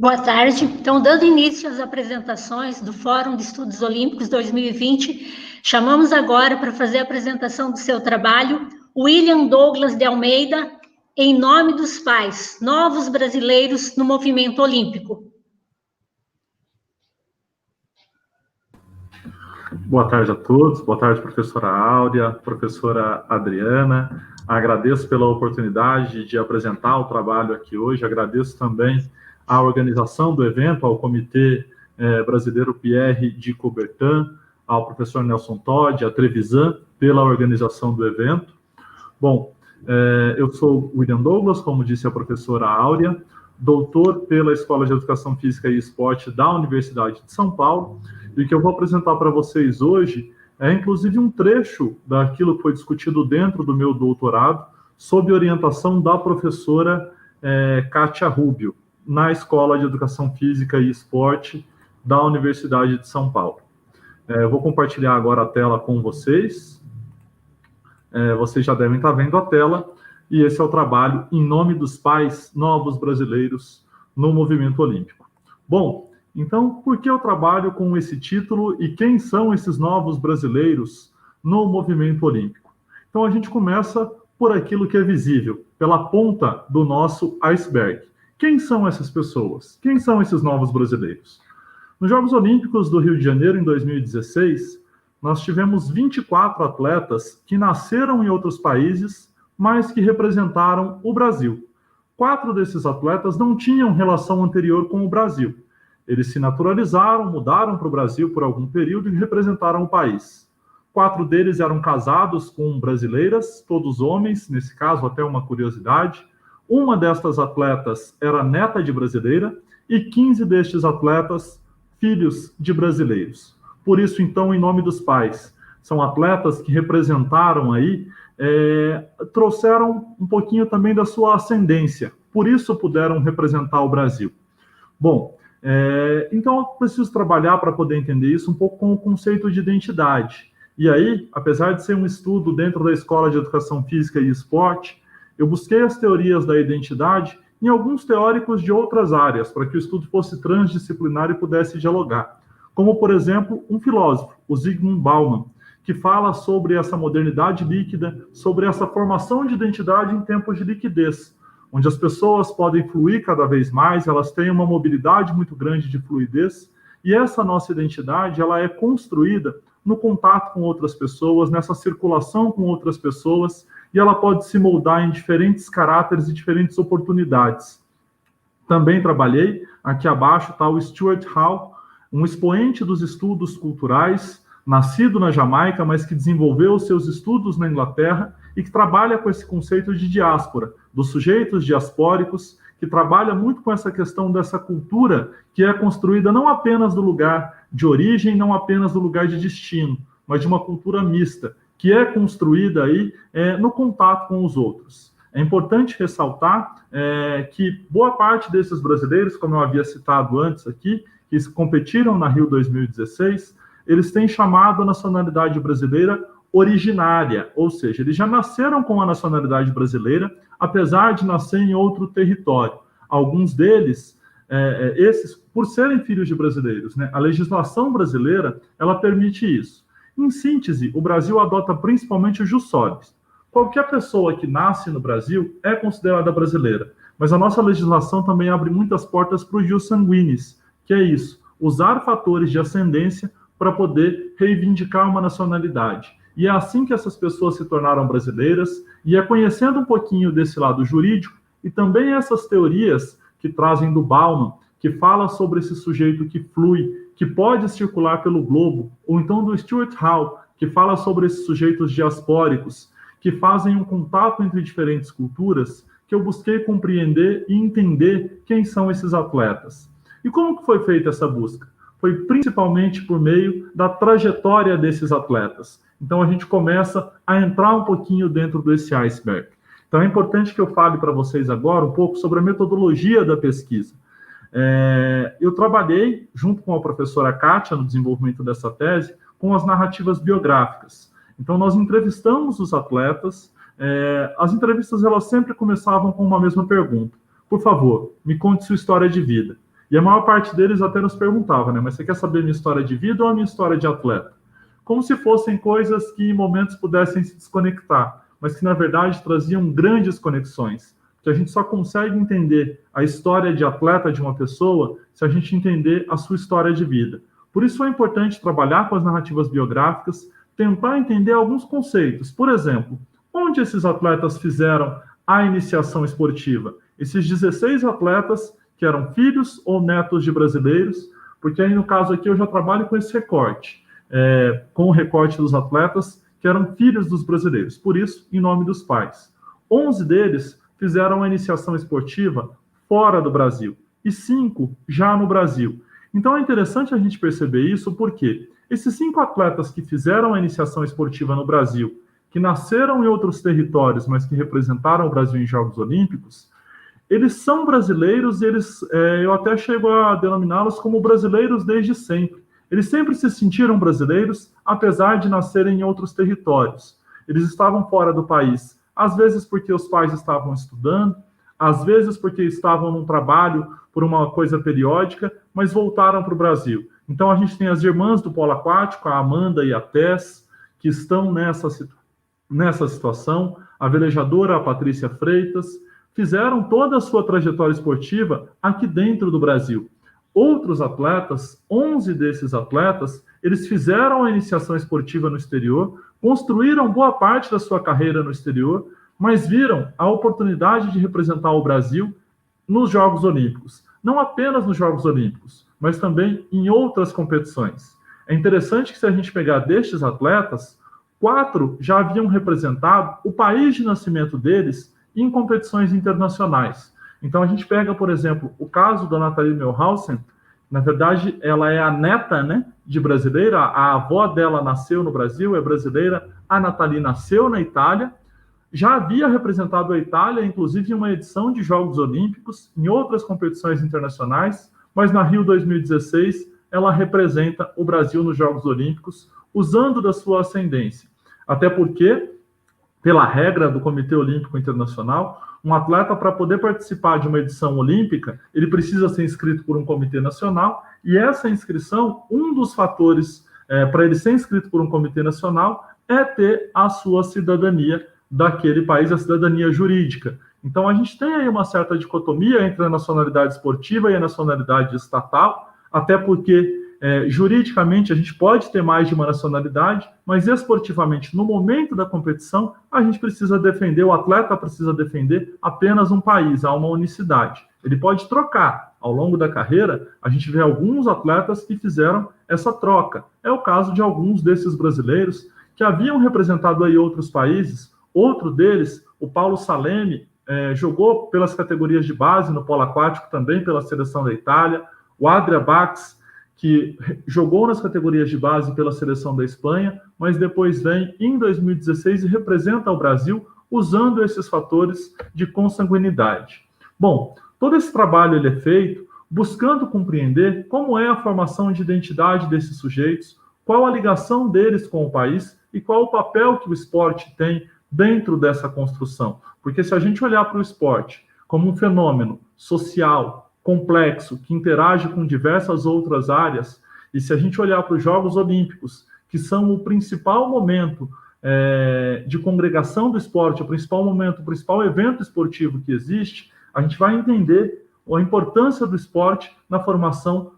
Boa tarde. Então, dando início às apresentações do Fórum de Estudos Olímpicos 2020, chamamos agora para fazer a apresentação do seu trabalho William Douglas de Almeida, Em Nome dos Pais, Novos Brasileiros no Movimento Olímpico. Boa tarde a todos, boa tarde, professora Áurea, professora Adriana. Agradeço pela oportunidade de apresentar o trabalho aqui hoje, agradeço também à organização do evento, ao Comitê Brasileiro Pierre de Coubertin, ao professor Nelson Todd, à Trevisan, pela organização do evento. Bom, eu sou William Douglas, como disse a professora Áurea, doutor pela Escola de Educação Física e Esporte da Universidade de São Paulo, e o que eu vou apresentar para vocês hoje é, inclusive, um trecho daquilo que foi discutido dentro do meu doutorado, sob orientação da professora Kátia Rubio, na Escola de Educação Física e Esporte da Universidade de São Paulo. Eu vou compartilhar agora a tela com vocês. Vocês já devem estar vendo a tela, e esse é o trabalho Em Nome dos Pais, Novos Brasileiros no Movimento Olímpico. Bom, então, por que eu trabalho com esse título e quem são esses novos brasileiros no movimento olímpico? Então, a gente começa por aquilo que é visível, pela ponta do nosso iceberg. Quem são essas pessoas? Quem são esses novos brasileiros? Nos Jogos Olímpicos do Rio de Janeiro, em 2016, nós tivemos 24 atletas que nasceram em outros países, mas que representaram o Brasil. 4 desses atletas não tinham relação anterior com o Brasil. Eles se naturalizaram, mudaram para o Brasil por algum período e representaram o país. 4 deles eram casados com brasileiras, todos homens, nesse caso até uma curiosidade. Uma destas atletas era neta de brasileira e 15 destes atletas, filhos de brasileiros. Por isso, então, Em Nome dos Pais, são atletas que representaram aí, trouxeram um pouquinho também da sua ascendência, por isso puderam representar o Brasil. Bom, então eu preciso trabalhar para poder entender isso um pouco com o conceito de identidade. E aí, apesar de ser um estudo dentro da Escola de Educação Física e Esporte, eu busquei as teorias da identidade em alguns teóricos de outras áreas, para que o estudo fosse transdisciplinar e pudesse dialogar. Como, por exemplo, um filósofo, o Zygmunt Bauman, que fala sobre essa modernidade líquida, sobre essa formação de identidade em tempos de liquidez, onde as pessoas podem fluir cada vez mais, elas têm uma mobilidade muito grande de fluidez, e essa nossa identidade, ela é construída no contato com outras pessoas, nessa circulação com outras pessoas, e ela pode se moldar em diferentes caráteres e diferentes oportunidades. Também trabalhei, aqui abaixo está o Stuart Hall, um expoente dos estudos culturais, nascido na Jamaica, mas que desenvolveu seus estudos na Inglaterra e que trabalha com esse conceito de diáspora, dos sujeitos diaspóricos, que trabalha muito com essa questão dessa cultura que é construída não apenas do lugar de origem, não apenas do lugar de destino, mas de uma cultura mista, que é construída aí no contato com os outros. É importante ressaltar que boa parte desses brasileiros, como eu havia citado antes aqui, que competiram na Rio 2016, eles têm chamado a nacionalidade brasileira originária, ou seja, eles já nasceram com a nacionalidade brasileira, apesar de nascer em outro território. Alguns deles, esses, por serem filhos de brasileiros, né, a legislação brasileira, ela permite isso. Em síntese, o Brasil adota principalmente o jus soli. Qualquer pessoa que nasce no Brasil é considerada brasileira, mas a nossa legislação também abre muitas portas para o jus sanguinis, que é isso, usar fatores de ascendência para poder reivindicar uma nacionalidade. E é assim que essas pessoas se tornaram brasileiras, e é conhecendo um pouquinho desse lado jurídico, e também essas teorias que trazem do Bauman, que fala sobre esse sujeito que flui, que pode circular pelo globo, ou então do Stuart Hall, que fala sobre esses sujeitos diaspóricos, que fazem um contato entre diferentes culturas, que eu busquei compreender e entender quem são esses atletas. E como que foi feita essa busca? Foi principalmente por meio da trajetória desses atletas. Então a gente começa a entrar um pouquinho dentro desse iceberg. Então é importante que eu fale para vocês agora um pouco sobre a metodologia da pesquisa. Eu trabalhei, junto com a professora Kátia, no desenvolvimento dessa tese, com as narrativas biográficas. Então nós entrevistamos os atletas, as entrevistas elas sempre começavam com uma mesma pergunta. Por favor, me conte sua história de vida. E a maior parte deles até nos perguntava, né? Mas você quer saber minha história de vida ou a minha história de atleta? Como se fossem coisas que em momentos pudessem se desconectar, mas que na verdade traziam grandes conexões. Que a gente só consegue entender a história de atleta de uma pessoa se a gente entender a sua história de vida. Por isso é importante trabalhar com as narrativas biográficas, tentar entender alguns conceitos. Por exemplo, onde esses atletas fizeram a iniciação esportiva? Esses 16 atletas que eram filhos ou netos de brasileiros, porque aí no caso aqui eu já trabalho com esse recorte, com o recorte dos atletas que eram filhos dos brasileiros, por isso, em nome dos pais. 11 deles fizeram a iniciação esportiva fora do Brasil, e 5 já no Brasil. Então é interessante a gente perceber isso, porque esses 5 atletas que fizeram a iniciação esportiva no Brasil, que nasceram em outros territórios, mas que representaram o Brasil em Jogos Olímpicos, eles são brasileiros, eu até chego a denominá-los como brasileiros desde sempre. Eles sempre se sentiram brasileiros, apesar de nascerem em outros territórios. Eles estavam fora do país, às vezes porque os pais estavam estudando, às vezes porque estavam num trabalho por uma coisa periódica, mas voltaram para o Brasil. Então a gente tem as irmãs do polo aquático, a Amanda e a Tess, que estão nessa situação, a velejadora, a Patrícia Freitas, fizeram toda a sua trajetória esportiva aqui dentro do Brasil. Outros atletas, 11 desses atletas, eles fizeram a iniciação esportiva no exterior, construíram boa parte da sua carreira no exterior, mas viram a oportunidade de representar o Brasil nos Jogos Olímpicos. Não apenas nos Jogos Olímpicos, mas também em outras competições. É interessante que se a gente pegar destes atletas, 4 já haviam representado o país de nascimento deles em competições internacionais. Então a gente pega, por exemplo, o caso da Nathalie Meulhausen. Na verdade, ela é a neta, né, de brasileira, a avó dela nasceu no Brasil, é brasileira, a Nathalie nasceu na Itália, já havia representado a Itália, inclusive em uma edição de Jogos Olímpicos, em outras competições internacionais, mas na Rio 2016 ela representa o Brasil nos Jogos Olímpicos, usando da sua ascendência. Até porque, pela regra do Comitê Olímpico Internacional, um atleta, para poder participar de uma edição olímpica, ele precisa ser inscrito por um comitê nacional, e essa inscrição, um dos fatores para ele ser inscrito por um comitê nacional é ter a sua cidadania daquele país, a cidadania jurídica. Então, a gente tem aí uma certa dicotomia entre a nacionalidade esportiva e a nacionalidade estatal, até porque juridicamente a gente pode ter mais de uma nacionalidade, mas esportivamente, no momento da competição, a gente precisa defender, o atleta precisa defender apenas um país, há uma unicidade. Ele pode trocar. Ao longo da carreira, a gente vê alguns atletas que fizeram essa troca. É o caso de alguns desses brasileiros que haviam representado aí outros países. Outro deles, o Paulo Salemi, jogou pelas categorias de base no polo aquático, também pela seleção da Itália. O Adria Bax, que jogou nas categorias de base pela seleção da Espanha, mas depois vem em 2016 e representa o Brasil usando esses fatores de consanguinidade. Bom, todo esse trabalho ele é feito buscando compreender como é a formação de identidade desses sujeitos, qual a ligação deles com o país e qual o papel que o esporte tem dentro dessa construção. Porque se a gente olhar para o esporte como um fenômeno social, complexo, que interage com diversas outras áreas, e se a gente olhar para os Jogos Olímpicos, que são o principal momento de congregação do esporte, o principal momento, o principal evento esportivo que existe, a gente vai entender a importância do esporte na formação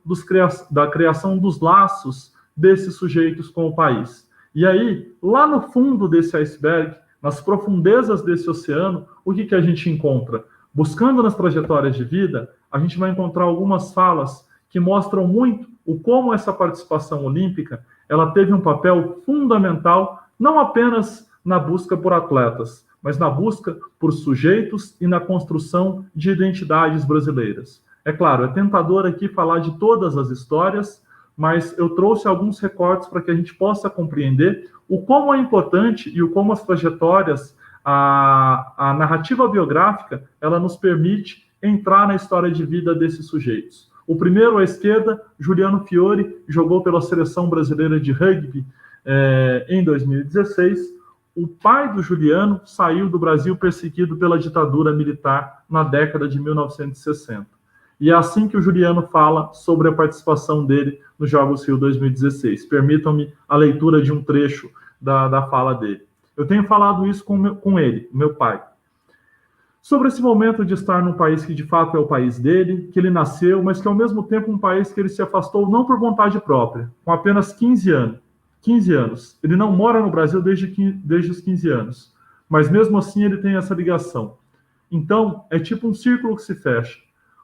da criação dos laços desses sujeitos com o país. E aí, lá no fundo desse iceberg, nas profundezas desse oceano, o que a gente encontra? Buscando nas trajetórias de vida, a gente vai encontrar algumas falas que mostram muito o como essa participação olímpica ela teve um papel fundamental, não apenas na busca por atletas, mas na busca por sujeitos e na construção de identidades brasileiras. É claro, é tentador aqui falar de todas as histórias, mas eu trouxe alguns recortes para que a gente possa compreender o como é importante e o como as trajetórias, a narrativa biográfica, ela nos permite entrar na história de vida desses sujeitos. O primeiro, à esquerda, Juliano Fiore, jogou pela Seleção Brasileira de Rugby em 2016. O pai do Juliano saiu do Brasil perseguido pela ditadura militar na década de 1960. E é assim que o Juliano fala sobre a participação dele nos Jogos Rio 2016. Permitam-me a leitura de um trecho da fala dele. Eu tenho falado isso com ele, meu pai, sobre esse momento de estar num país que de fato é o país dele, que ele nasceu, mas que ao mesmo tempo um país que ele se afastou não por vontade própria, com apenas 15 anos. 15 anos. Ele não mora no Brasil desde os 15 anos, mas mesmo assim ele tem essa ligação. Então, é tipo um círculo que se fecha.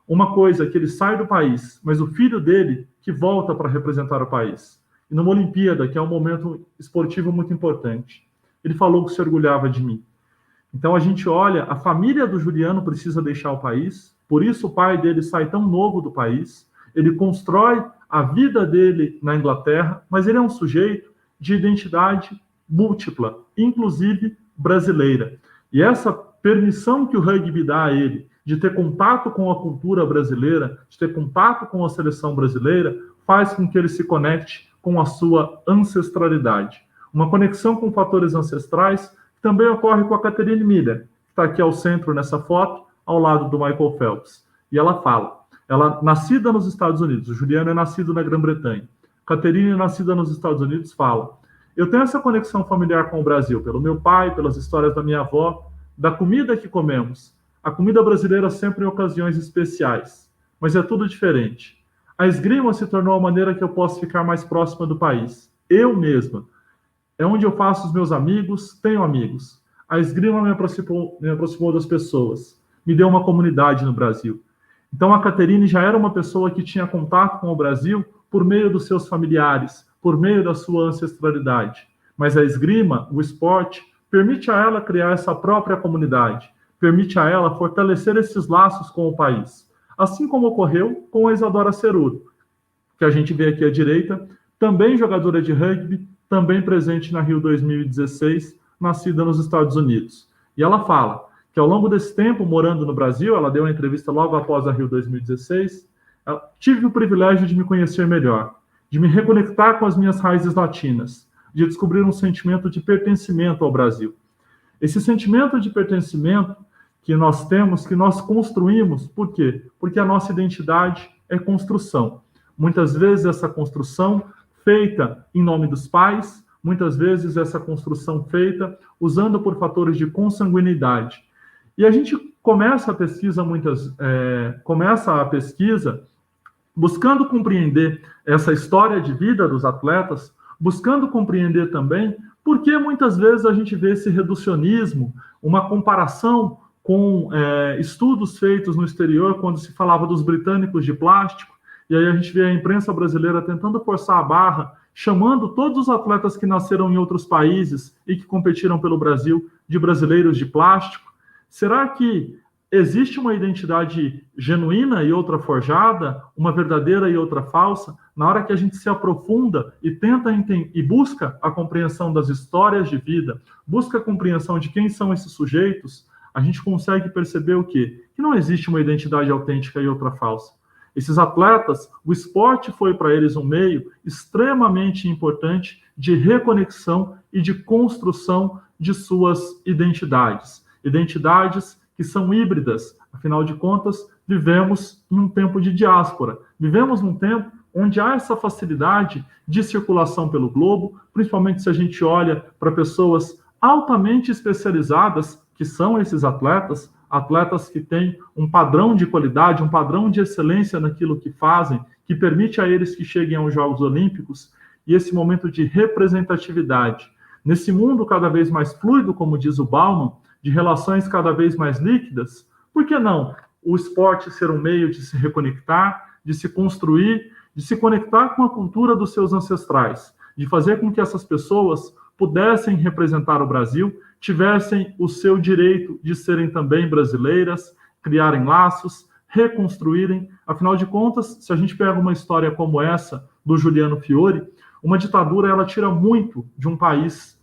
Uma coisa que ele sai do país, mas o filho dele que volta para representar o país. E numa Olimpíada, que é um momento esportivo muito importante. Ele falou que se orgulhava de mim. Então a gente olha, a família do Juliano precisa deixar o país, por isso o pai dele sai tão novo do país, ele constrói a vida dele na Inglaterra, mas ele é um sujeito de identidade múltipla, inclusive brasileira. E essa permissão que o rugby dá a ele, de ter contato com a cultura brasileira, de ter contato com a seleção brasileira, faz com que ele se conecte com a sua ancestralidade. Uma conexão com fatores ancestrais também ocorre com a Catherine Miller, que está aqui ao centro nessa foto, ao lado do Michael Phelps. E ela fala, ela nascida nos Estados Unidos, o Juliano é nascido na Grã-Bretanha. Catherine, nascida nos Estados Unidos, fala, eu tenho essa conexão familiar com o Brasil, pelo meu pai, pelas histórias da minha avó, da comida que comemos. A comida brasileira sempre em ocasiões especiais, mas é tudo diferente. A esgrima se tornou a maneira que eu posso ficar mais próxima do país. Eu mesma. É onde eu faço os meus amigos, tenho amigos. A esgrima me aproximou das pessoas, me deu uma comunidade no Brasil. Então a Catherine já era uma pessoa que tinha contato com o Brasil por meio dos seus familiares, por meio da sua ancestralidade. Mas a esgrima, o esporte, permite a ela criar essa própria comunidade, permite a ela fortalecer esses laços com o país. Assim como ocorreu com a Isadora Ceruro, que a gente vê aqui à direita, também jogadora de rugby, também presente na Rio 2016, nascida nos Estados Unidos. E ela fala que ao longo desse tempo, morando no Brasil, ela deu uma entrevista logo após a Rio 2016, tive o privilégio de me conhecer melhor, de me reconectar com as minhas raízes latinas, de descobrir um sentimento de pertencimento ao Brasil. Esse sentimento de pertencimento que nós temos, que nós construímos, por quê? Porque a nossa identidade é construção. Muitas vezes essa construção feita em nome dos pais, muitas vezes essa construção feita usando por fatores de consanguinidade. E a gente começa a pesquisa buscando compreender essa história de vida dos atletas, buscando compreender também por que muitas vezes a gente vê esse reducionismo, uma comparação com estudos feitos no exterior, quando se falava dos britânicos de plástico, e aí a gente vê a imprensa brasileira tentando forçar a barra, chamando todos os atletas que nasceram em outros países e que competiram pelo Brasil de brasileiros de plástico. Será que existe uma identidade genuína e outra forjada, uma verdadeira e outra falsa? Na hora que a gente se aprofunda e tenta e busca a compreensão das histórias de vida, busca a compreensão de quem são esses sujeitos, a gente consegue perceber o quê? Que não existe uma identidade autêntica e outra falsa. Esses atletas, o esporte foi para eles um meio extremamente importante de reconexão e de construção de suas identidades. Identidades que são híbridas. Afinal de contas, vivemos em um tempo de diáspora. Vivemos num tempo onde há essa facilidade de circulação pelo globo, principalmente se a gente olha para pessoas altamente especializadas, que são esses atletas que têm um padrão de qualidade, um padrão de excelência naquilo que fazem, que permite a eles que cheguem aos Jogos Olímpicos, e esse momento de representatividade. Nesse mundo cada vez mais fluido, como diz o Bauman, de relações cada vez mais líquidas, por que não o esporte ser um meio de se reconectar, de se construir, de se conectar com a cultura dos seus ancestrais, de fazer com que essas pessoas pudessem representar o Brasil, tivessem o seu direito de serem também brasileiras, criarem laços, reconstruírem. Afinal de contas, se a gente pega uma história como essa do Juliano Fiore, uma ditadura ela tira muito de um país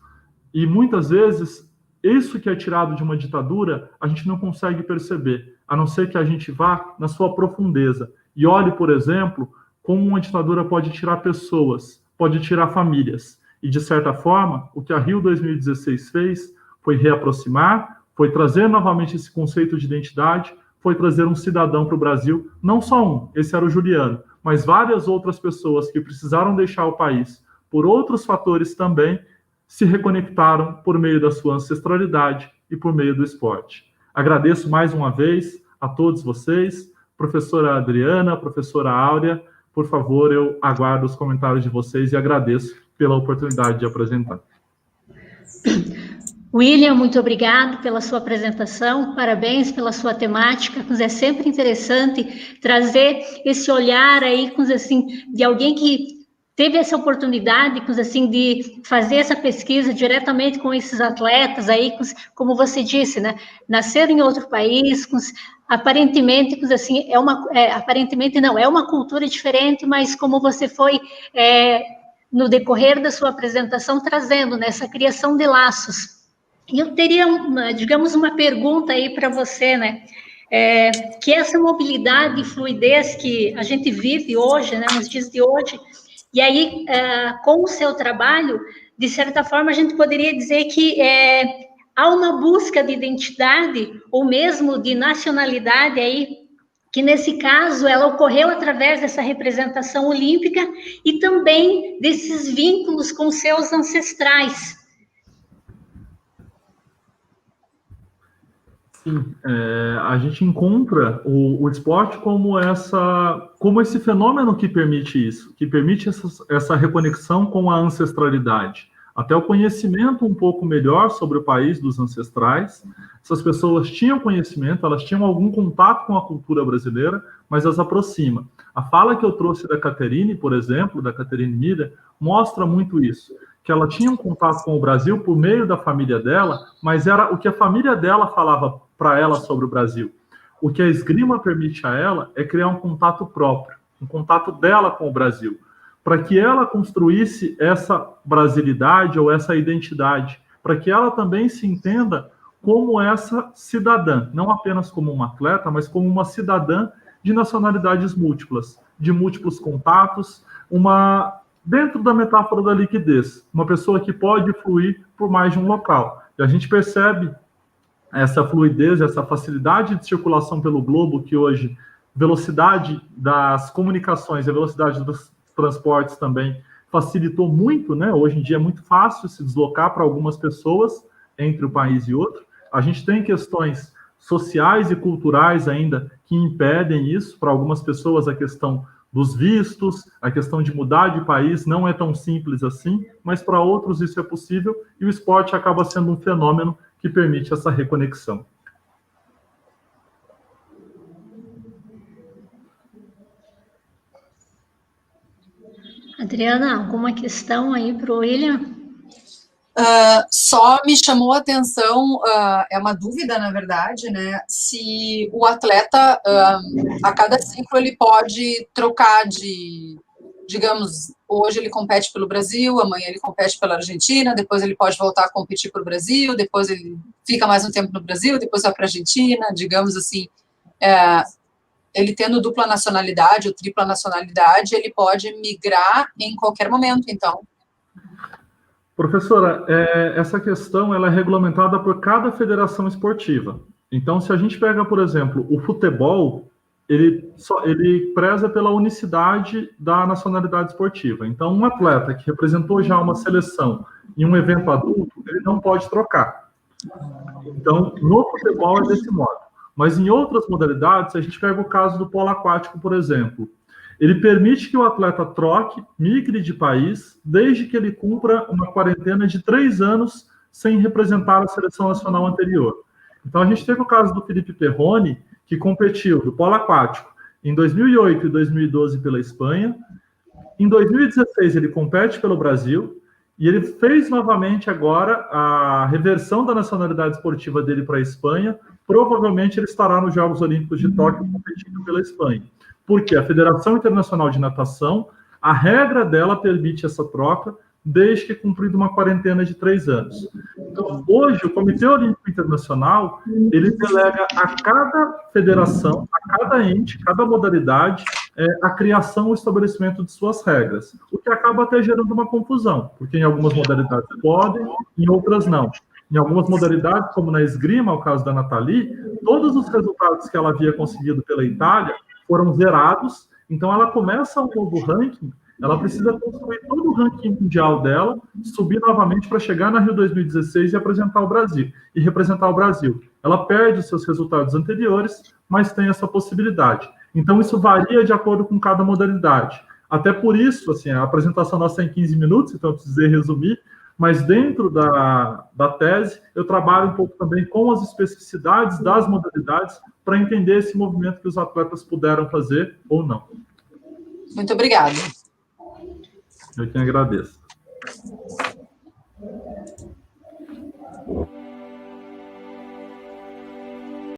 e muitas vezes isso que é tirado de uma ditadura a gente não consegue perceber, a não ser que a gente vá na sua profundeza e olhe, por exemplo, como uma ditadura pode tirar pessoas, pode tirar famílias. E, de certa forma, o que a Rio 2016 fez foi reaproximar, foi trazer novamente esse conceito de identidade, foi trazer um cidadão para o Brasil, não só um, esse era o Juliano, mas várias outras pessoas que precisaram deixar o país por outros fatores também, se reconectaram por meio da sua ancestralidade e por meio do esporte. Agradeço mais uma vez a todos vocês, professora Adriana, professora Áurea, por favor, eu aguardo os comentários de vocês e agradeço pela oportunidade de apresentar. William, muito obrigado pela sua apresentação, parabéns pela sua temática, é sempre interessante trazer esse olhar aí, assim, de alguém que teve essa oportunidade, assim, de fazer essa pesquisa diretamente com esses atletas aí, como você disse, né, nasceram em outro país, aparentemente, assim, aparentemente não, é uma cultura diferente, mas como você foi, no decorrer da sua apresentação, trazendo, né, essa criação de laços. E eu teria, digamos, uma pergunta aí para você, né? Que essa mobilidade e fluidez que a gente vive hoje, né, nos dias de hoje, e aí, com o seu trabalho, de certa forma, a gente poderia dizer que há uma busca de identidade, ou mesmo de nacionalidade aí, que nesse caso ela ocorreu através dessa representação olímpica e também desses vínculos com seus ancestrais. Sim, a gente encontra o esporte como esse fenômeno que permite isso, que permite essa reconexão com a ancestralidade, até o conhecimento um pouco melhor sobre o país dos ancestrais. Essas pessoas tinham conhecimento, elas tinham algum contato com a cultura brasileira, mas as aproxima. A fala que eu trouxe da Caterine, por exemplo, da Caterine Miller, mostra muito isso, que ela tinha um contato com o Brasil por meio da família dela, mas era o que a família dela falava para ela sobre o Brasil. O que a esgrima permite a ela é criar um contato próprio, um contato dela com o Brasil, para que ela construísse essa brasilidade ou essa identidade, para que ela também se entenda como essa cidadã, não apenas como uma atleta, mas como uma cidadã de nacionalidades múltiplas, de múltiplos contatos, dentro da metáfora da liquidez, uma pessoa que pode fluir por mais de um local. E a gente percebe essa fluidez, essa facilidade de circulação pelo globo, que hoje, velocidade das comunicações, a velocidade dos transportes também facilitou muito, né? Hoje em dia é muito fácil se deslocar para algumas pessoas entre o país e outro. A gente tem questões sociais e culturais ainda que impedem isso. Para algumas pessoas, a questão dos vistos, a questão de mudar de país não é tão simples assim, mas para outros isso é possível e o esporte acaba sendo um fenômeno que permite essa reconexão. Adriana, alguma questão aí para o William? Só me chamou a atenção, é uma dúvida, na verdade, né, se o atleta, a cada ciclo, ele pode trocar digamos, hoje ele compete pelo Brasil, amanhã ele compete pela Argentina, depois ele pode voltar a competir pelo Brasil, depois ele fica mais um tempo no Brasil, depois vai para a Argentina, digamos assim, ele tendo dupla nacionalidade ou tripla nacionalidade, ele pode migrar em qualquer momento, então. Professora, essa questão ela é regulamentada por cada federação esportiva. Então, se a gente pega, por exemplo, o futebol, ele preza pela unicidade da nacionalidade esportiva. Então, um atleta que representou já uma seleção em um evento adulto, ele não pode trocar. Então, no futebol é desse modo. Mas em outras modalidades, se a gente pega o caso do polo aquático, por exemplo, ele permite que o atleta troque, migre de país, desde que ele cumpra uma quarentena de 3 anos sem representar a seleção nacional anterior. Então, a gente teve o caso do Felipe Perrone, que competiu do polo aquático em 2008 e 2012 pela Espanha. Em 2016, ele compete pelo Brasil e ele fez novamente agora a reversão da nacionalidade esportiva dele para a Espanha. Provavelmente ele estará nos Jogos Olímpicos de Tóquio competindo pela Espanha. Porque a Federação Internacional de Natação, a regra dela permite essa troca desde que cumprida uma quarentena de 3 anos. Então, hoje, o Comitê Olímpico Internacional, ele delega a cada federação, a cada ente, cada modalidade, a criação ou estabelecimento de suas regras, o que acaba até gerando uma confusão, porque em algumas modalidades podem, em outras não. Em algumas modalidades, como na esgrima, o caso da Nathalie, todos os resultados que ela havia conseguido pela Itália foram zerados, então ela começa um novo ranking, ela precisa construir todo o ranking mundial dela, subir novamente para chegar na Rio 2016 e apresentar o Brasil, e representar o Brasil. Ela perde os seus resultados anteriores, mas tem essa possibilidade. Então, isso varia de acordo com cada modalidade. Até por isso, assim, a apresentação nossa é em 15 minutos, então eu precisei resumir, mas dentro da tese, eu trabalho um pouco também com as especificidades das modalidades para entender esse movimento que os atletas puderam fazer ou não. Muito obrigada. Eu que agradeço.